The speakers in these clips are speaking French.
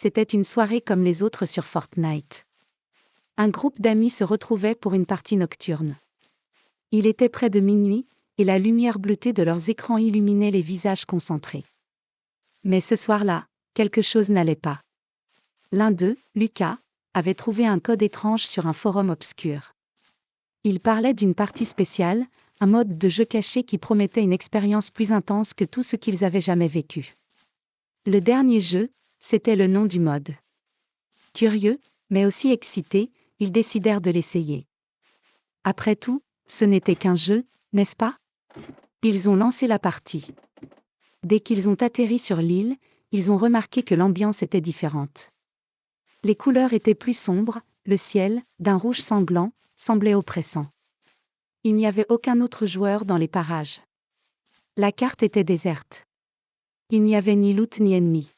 C'était une soirée comme les autres sur Fortnite. Un groupe d'amis se retrouvait pour une partie nocturne. Il était près de minuit, et la lumière bleutée de leurs écrans illuminait les visages concentrés. Mais ce soir-là, quelque chose n'allait pas. L'un d'eux, Lucas, avait trouvé un code étrange sur un forum obscur. Il parlait d'une partie spéciale, un mode de jeu caché qui promettait une expérience plus intense que tout ce qu'ils avaient jamais vécu. Le dernier jeu, c'était le nom du mode. Curieux, mais aussi excités, ils décidèrent de l'essayer. Après tout, ce n'était qu'un jeu, n'est-ce pas? Ils ont lancé la partie. Dès qu'ils ont atterri sur l'île, ils ont remarqué que l'ambiance était différente. Les couleurs étaient plus sombres, le ciel, d'un rouge sanglant, semblait oppressant. Il n'y avait aucun autre joueur dans les parages. La carte était déserte. Il n'y avait ni loot ni ennemi.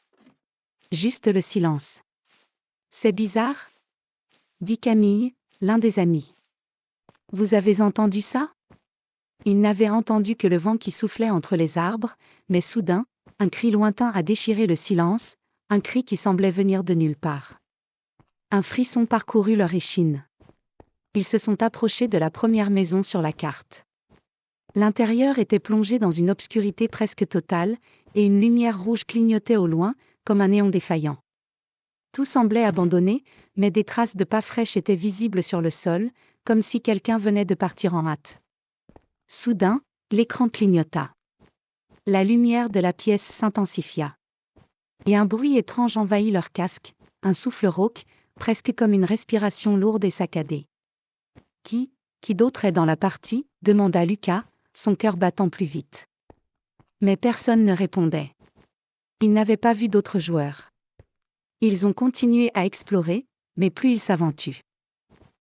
Juste le silence. C'est bizarre? Dit Camille, l'un des amis. Vous avez entendu ça? Ils n'avaient entendu que le vent qui soufflait entre les arbres, mais soudain, un cri lointain a déchiré le silence, un cri qui semblait venir de nulle part. Un frisson parcourut leur échine. Ils se sont approchés de la première maison sur la carte. L'intérieur était plongé dans une obscurité presque totale, et une lumière rouge clignotait au loin, comme un néon défaillant. Tout semblait abandonné, mais des traces de pas fraîches étaient visibles sur le sol, comme si quelqu'un venait de partir en hâte. Soudain, l'écran clignota. La lumière de la pièce s'intensifia. Et un bruit étrange envahit leur casque, un souffle rauque, presque comme une respiration lourde et saccadée. Qui d'autre est dans la partie? Demanda Lucas, son cœur battant plus vite. Mais personne ne répondait. Ils n'avaient pas vu d'autres joueurs. Ils ont continué à explorer, mais plus ils s'aventurent.